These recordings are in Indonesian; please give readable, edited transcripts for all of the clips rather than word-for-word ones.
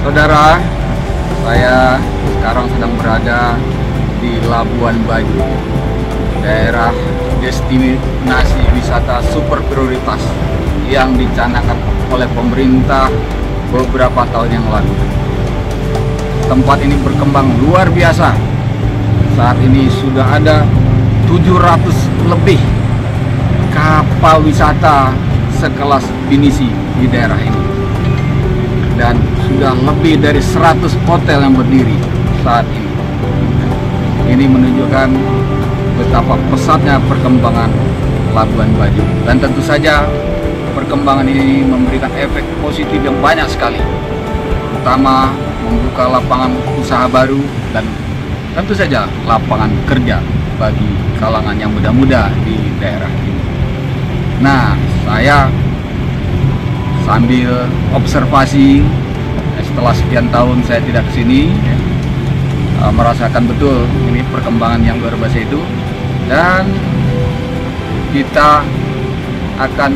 Saudara, saya sekarang sedang berada di Labuan Bajo, daerah destinasi wisata super prioritas yang dicanangkan oleh pemerintah beberapa tahun yang lalu. Tempat ini berkembang luar biasa. Saat ini sudah ada 700 lebih kapal wisata sekelas Pinisi di daerah ini. Dan sudah lebih dari 100 hotel yang berdiri saat ini. Ini menunjukkan betapa pesatnya perkembangan Labuan Bajo. Dan tentu saja perkembangan ini memberikan efek positif yang banyak sekali, terutama membuka lapangan usaha baru dan tentu saja lapangan kerja bagi kalangan yang muda-muda di daerah ini. Nah, saya sambil observasi setelah sekian tahun saya tidak kesini, merasakan betul ini perkembangan yang luar biasa itu, dan kita akan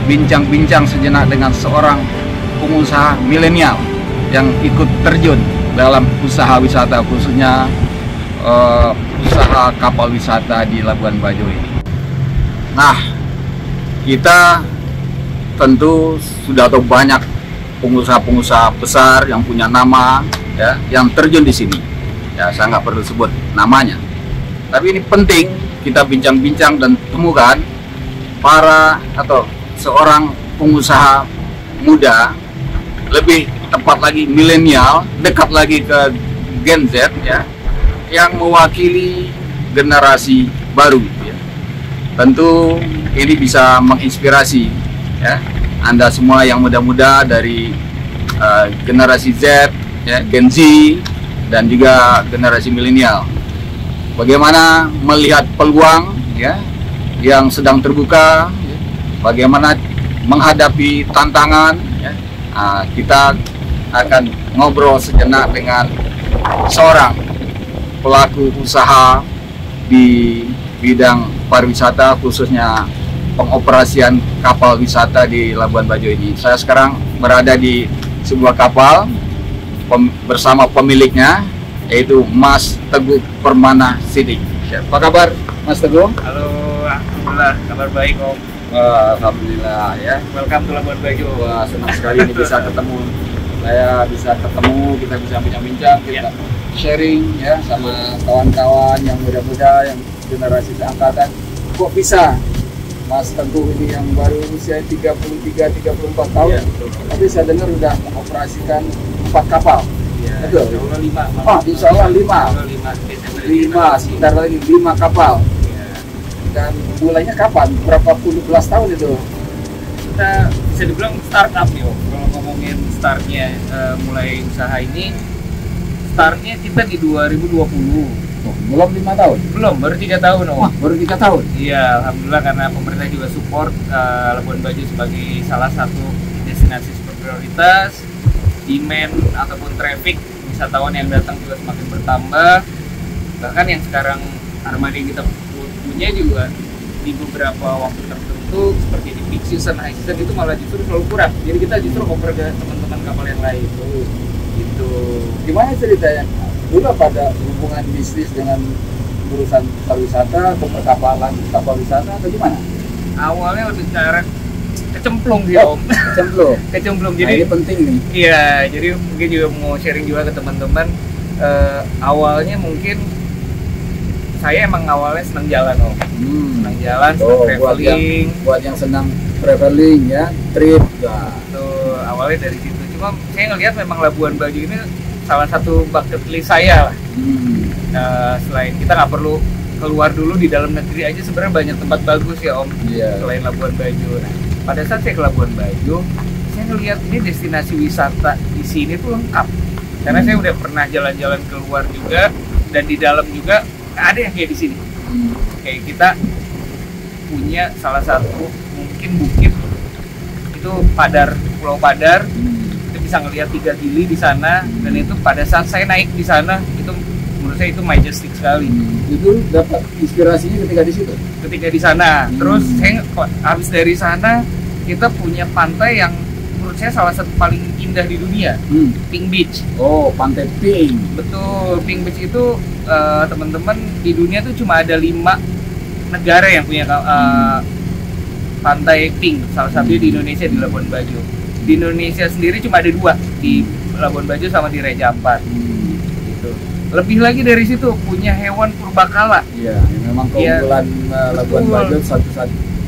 bincang-bincang sejenak dengan seorang pengusaha milenial yang ikut terjun dalam usaha wisata, khususnya usaha kapal wisata di Labuan Bajo ini. Nah, kita tentu sudah tahu banyak pengusaha-pengusaha besar yang punya nama, ya, yang terjun di sini. Ya, saya nggak perlu sebut namanya. Tapi ini penting kita bincang-bincang dan temukan seorang pengusaha muda, lebih tepat lagi milenial, dekat lagi ke Gen Z, ya, yang mewakili generasi baru. Ya. Tentu ini bisa menginspirasi, ya, Anda semua yang muda-muda dari generasi Z, ya, Gen Z, dan juga generasi milenial. Bagaimana melihat peluang, ya, yang sedang terbuka, ya, bagaimana menghadapi tantangan, ya. Kita akan ngobrol sejenak dengan seorang pelaku usaha di bidang pariwisata, khususnya pengoperasian kapal wisata di Labuan Bajo ini. Saya sekarang berada di sebuah kapal bersama pemiliknya, yaitu Mas Teguh Permana Sidik. Apa kabar, Mas Teguh? Halo, alhamdulillah, kabar baik, Om. Alhamdulillah, ya. Welcome to Labuan Bajo. Wah, senang sekali ini bisa ketemu. Saya bisa ketemu, kita bisa bincang-bincang, kita sharing, ya, sama kawan-kawan yang muda-muda, yang generasi seangkatan. Kok bisa Mas Teguh ini yang baru usia 33-34 tahun, ya, tapi saya dengar sudah mengoperasikan 4 kapal. Ya, betul? Insya Allah 5. Insya Allah 5. Sebentar lagi 5 kapal. Ya. Dan mulainya kapan? Berapa puluh belas tahun itu? Kita bisa dibilang startup nih, Om. Kalau ngomongin startnya, mulai usaha ini, startnya kita di 2020. Belum 5 tahun? Belum, baru 3 tahun, Om. Wah, baru 3 tahun? Iya, alhamdulillah, karena pemerintah juga support Labuan Bajo sebagai salah satu destinasi super prioritas. Demand ataupun traffic wisatawan yang datang juga semakin bertambah. Bahkan yang sekarang armada yang kita punya juga di beberapa waktu tertentu, seperti di peak season, high season, itu malah justru selalu kurang. Jadi kita justru cover ke teman-teman kapal yang lain. Gitu. Gimana ceritanya? Dulu pada hubungan bisnis dengan urusan pariwisata atau perkapalan kapal wisata atau gimana? Awalnya lebih cara kecemplung sih, Om. Kecemplung. Jadi ini penting nih. Iya, jadi mungkin juga mau sharing juga ke teman-teman. Awalnya mungkin saya emang awalnya senang jalan, Om. Senang jalan, senang traveling. Buat yang senang traveling, ya, trip. Ya. Tuh, awalnya dari situ. Cuma saya ngelihat memang Labuan Bajo ini salah satu bucket list saya lah. Selain kita nggak perlu keluar dulu, di dalam negeri aja sebenarnya banyak tempat bagus ya, Om. Selain Labuan Bajo. Nah, pada saat saya ke Labuan Bajo, saya ngelihat ini destinasi wisata di sini tuh lengkap. Karena saya udah pernah jalan-jalan keluar juga, dan di dalam juga ada yang kayak di sini. Kayak kita punya salah satu mungkin bukit itu Padar, Pulau Padar. Bisa ngelihat 3 gili di sana, dan itu pada saat saya naik di sana itu menurut saya itu majestic sekali. Itu dapat inspirasinya ketika di situ. Ketika di sana, terus saya habis dari sana kita punya pantai yang menurut menurut saya salah satu paling indah di dunia, Pink Beach. Oh, Pantai Pink. Betul, Pink Beach itu teman-teman di dunia tuh cuma ada 5 negara yang punya pantai pink. Salah satunya di Indonesia, di Labuan Bajo. Di Indonesia sendiri cuma ada 2, di Labuan Bajo sama di Raja Ampat. Gitu. Lebih lagi dari situ punya hewan purbakala. Iya, memang keunggulan Labuan Bajo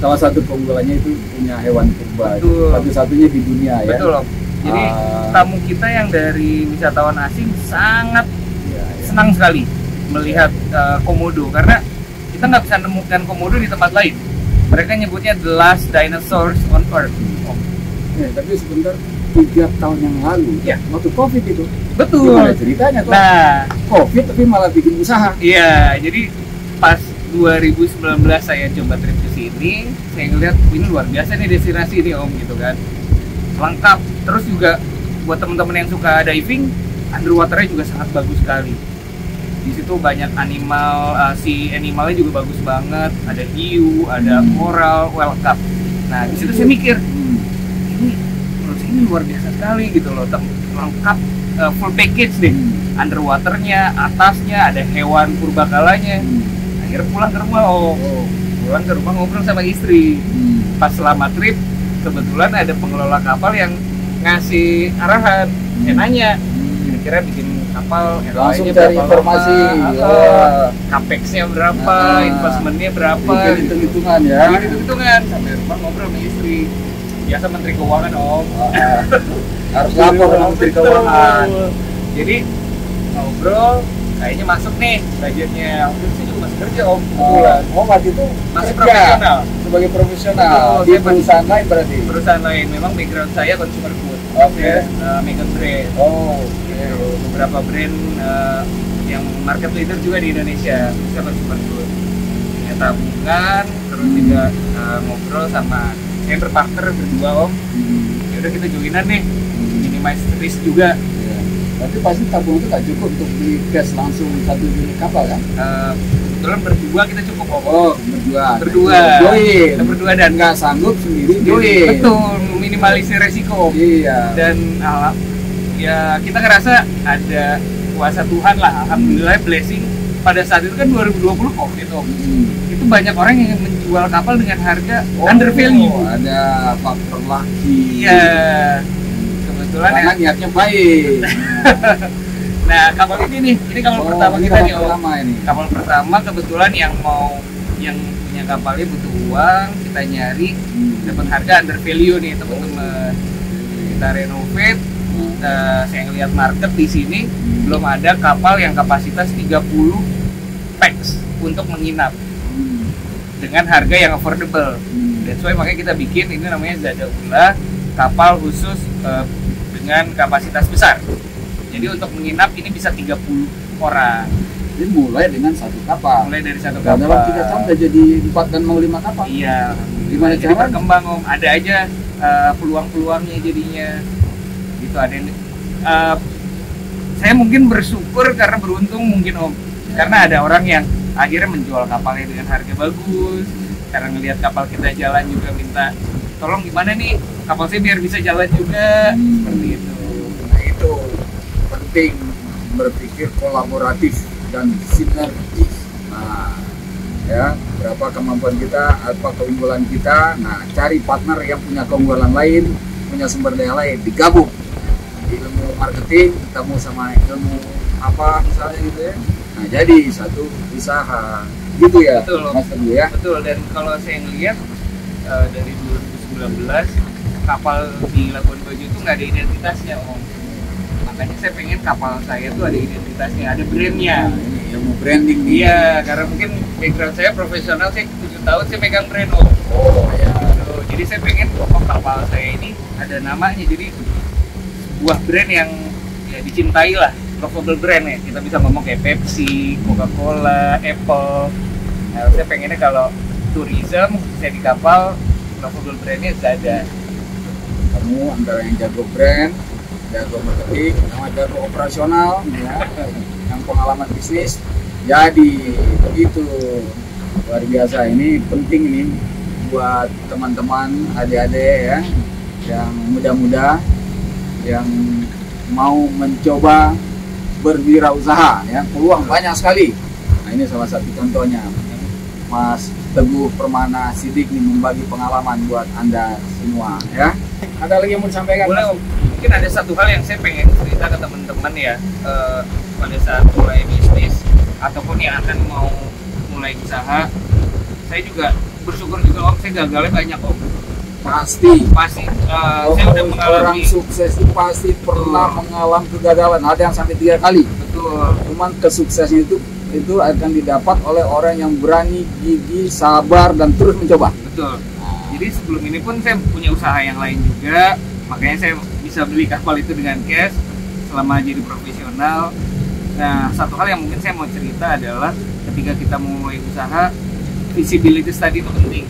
salah satu keunggulannya itu punya hewan purba. Satu-satunya di dunia ya. Betul Om. Jadi tamu kita yang dari wisatawan asing sangat senang sekali melihat komodo, karena kita nggak bisa nemukan komodo di tempat lain. Mereka nyebutnya the last dinosaurs on earth. Tapi sebentar 3 tahun yang lalu, waktu COVID itu. Betul. Gimana ceritanya tuh? Nah, COVID tapi malah bikin usaha. Iya, jadi pas 2019 saya coba trip ke sini, saya ngeliat ini luar biasa nih destinasi ini Om, gitu kan. Lengkap. Terus juga buat teman-teman yang suka diving, underwaternya juga sangat bagus sekali. Di situ banyak animal, si animalnya juga bagus banget. Ada hiu, ada coral, whale cup. Nah, di situ saya mikir, ini menurut saya ini luar biasa sekali gitu loh, lengkap, full package deh. Underwaternya, atasnya ada hewan purbakalanya. Akhirnya pulang ke rumah pulang ke rumah ngobrol sama istri. Pas selama trip kebetulan ada pengelola kapal yang ngasih arahan, nanya kira-kira bikin kapal langsung cari informasi, capex-nya berapa, investment-nya berapa, hitung-hitungan ya. Hitung-hitungan sampai rumah ngobrol sama istri. Biasa Menteri Keuangan Om. Harus lapor sama Menteri Keuangan. Jadi ngobrol, kayaknya masuk nih budgetnya. Waktu itu juga masih kerja Om. Waktu itu masih profesional. Sebagai profesional di perusahaan lain berarti. Perusahaan lain, memang background saya consumer food. Megan brand. Gitu. Beberapa brand yang market leader juga di Indonesia, bisa consumer food. Punya tabungan, terus juga ngobrol sama saya berpartner berdua Om. Ya udah kita joinan nih, minimize risk juga. Tapi pasti tabung itu nggak cukup untuk beli gas langsung 1 unit kapal kan? Kebetulan berdua kita cukup Om. Berdua. Kita berdua dan nggak sanggup sendiri join. Betul, minimalisir resiko Om. Iya. Dan ya kita ngerasa ada kuasa Tuhan lah, alhamdulillah blessing. Pada saat itu kan 2020 COVID Om. Itu banyak orang yang menjual kapal dengan harga under value. Ada faktor laki. Iya. Kebetulan karena niatnya baik. Nah, kapal ini kapal pertama kita nih Om. Kapal pertama kebetulan yang punya kapalnya butuh uang, kita nyari dapat harga under value nih teman-teman. Kita renovate. Saya ngeliat market di sini belum ada kapal yang kapasitas 30 pax untuk menginap dengan harga yang affordable. That's why makanya kita bikin ini namanya Zada Ula, kapal khusus dengan kapasitas besar. Jadi untuk menginap ini bisa 30 orang. Jadi mulai dengan satu kapal. Mulai dari satu kapal. Dalam 3 tahun udah jadi 4 dan mau 5 kapal. Iya. Gimana jadi berkembang Om. Ada aja peluang-peluangnya jadinya. Gitu ada yang saya mungkin bersyukur karena beruntung mungkin Om. Karena ada orang yang akhirnya menjual kapalnya dengan harga bagus. Karena ngelihat kapal kita jalan juga minta tolong gimana nih kapal saya biar bisa jalan juga, seperti itu. Nah itu penting berpikir kolaboratif dan sinergis. Nah ya berapa kemampuan kita, apa keunggulan kita, nah cari partner yang punya keunggulan lain, punya sumber daya lain, digabung. Ilmu marketing ketemu sama ilmu apa misalnya gitu ya. Nah jadi satu usaha gitu ya. Betul, Mas Teguh ya. Betul, dan kalau saya ngelihat dari 2019 kapal di Labuan Bajo itu nggak ada identitasnya Om. Makanya saya pengen kapal saya tuh ada identitasnya, ada brandnya. Nah, ini ilmu branding nih. Iya, karena mungkin background saya profesional, saya 7 tahun saya pegang brand Om. Ya. Jadi saya pengen kapal saya ini ada namanya, jadi sebuah brand yang ya dicintai lah, lovable brand ya. Kita bisa ngomong kayak Pepsi, Coca-Cola, Apple. Nah, saya pengennya kalau tourism saya di kapal, lovable brandnya Zada. Kamu antara yang jago brand, jago marketing, sama jago operasional, ya, yang pengalaman bisnis, jadi begitu luar biasa. Ini penting ini buat teman-teman, adik-adik ya, yang muda-muda yang mau mencoba berwirausaha ya, peluang banyak sekali. Nah, ini salah satu contohnya. Mas Teguh Permana Siddiq nih membagi pengalaman buat Anda semua ya. Ada lagi yang mau disampaikan? Boleh, mungkin ada satu hal yang saya pengen cerita ke teman-teman ya, pada saat mulai bisnis ataupun yang akan mau mulai usaha. Saya juga bersyukur juga Om, saya gagalnya banyak Om. Pasti saya udah mengalami. Orang sukses itu pasti pernah mengalami kegagalan, ada yang sampai 3 kali. Betul. Cuman kesuksesan itu akan didapat oleh orang yang berani, gigih, sabar, dan terus mencoba. Betul. Jadi sebelum ini pun saya punya usaha yang lain juga, makanya saya bisa beli kapal itu dengan cash selama jadi profesional. Nah, satu hal yang mungkin saya mau cerita adalah ketika kita mulai usaha, visibility tadi itu penting.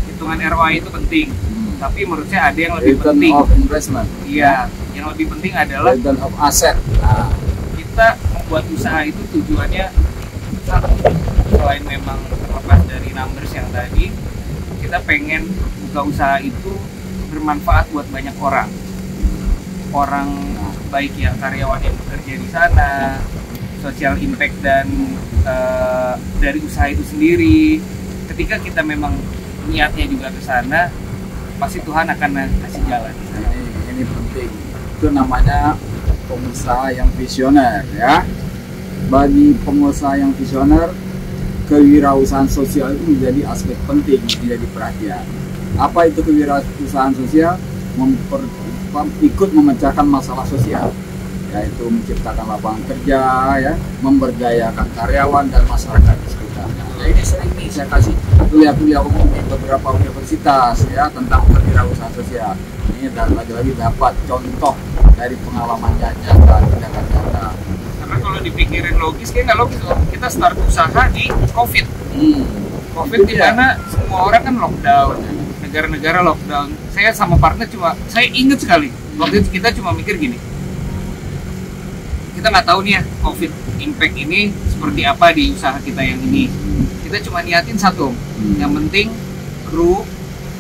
Hitungan ROI itu penting. Tapi menurut saya ada yang lebih Return penting. of investment. Iya, yang lebih penting adalah return of asset. Kita membuat usaha itu tujuannya satu, selain memang terlepas dari numbers yang tadi, kita pengen buka usaha itu bermanfaat buat banyak orang, baik yang karyawan yang bekerja di sana, social impact dan dari usaha itu sendiri. Ketika kita memang niatnya juga ke sana, pasti Tuhan akan kasih jalan. Ini penting. Itu namanya pengusaha yang visioner ya. Bagi pengusaha yang visioner, kewirausahaan sosial itu menjadi aspek penting, menjadi perhatian. Apa itu kewirausahaan sosial? Ikut memecahkan masalah sosial, yaitu menciptakan lapangan kerja, ya, memberdayakan karyawan dan masyarakat di sekitarnya. Ya, ini sering nih saya kasih kuliah-kuliah umum di beberapa universitas ya tentang kewirausahaan sosial. Ini dan lagi-lagi dapat contoh dari pengalaman nyata, tindakan nyata. Karena kalau dipikirin logis, kayak nggak logis loh. Kita start usaha di COVID. COVID di mana semua orang kan lockdown, negara-negara lockdown. Saya sama partner saya inget sekali waktu itu kita cuma mikir gini, kita nggak tahu nih ya COVID impact ini seperti apa di usaha kita yang ini. Kita cuma niatin satu, yang penting kru,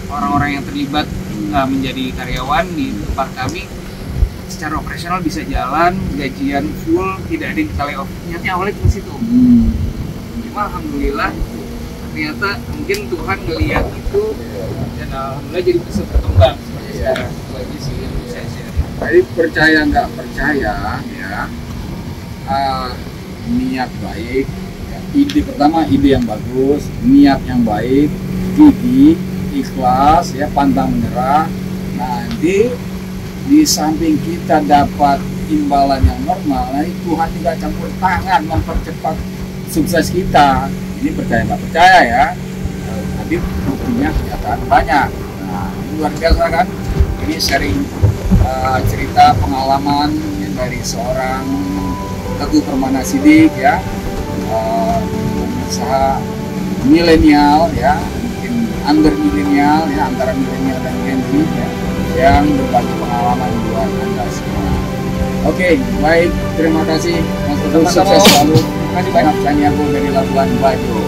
orang-orang yang terlibat menjadi karyawan di tempat kami secara operasional bisa jalan, gajian full, tidak ada yang kita layoff. Niatnya awalnya cuma situ. Cuma alhamdulillah ternyata mungkin Tuhan ngelihat itu dan alhamdulillah jadi bisa berkembang sekarang. Lagi sih yang saya share. Jadi percaya nggak percaya ya, niat baik ya, ide pertama, ide yang bagus, niat yang baik, gigih, ikhlas ya, pantang menyerah. Nanti di samping kita dapat imbalan yang normal, Tuhan juga campur tangan mempercepat sukses kita. Ini percaya nggak percaya ya, nanti buktinya kenyataan banyak. Nah, luar biasa kan, ini sharing cerita pengalaman ya, dari seorang Teguh Permana Siddiq ya, pengusaha milenial ya, mungkin under milenial ya, antara milenial dan Gen Z ya, yang berbagi pengalaman buat Anda semua. Oke, baik, terima kasih Mas Teguh, sukses selalu. Terima kasih banyak. Dari Labuan Bajo.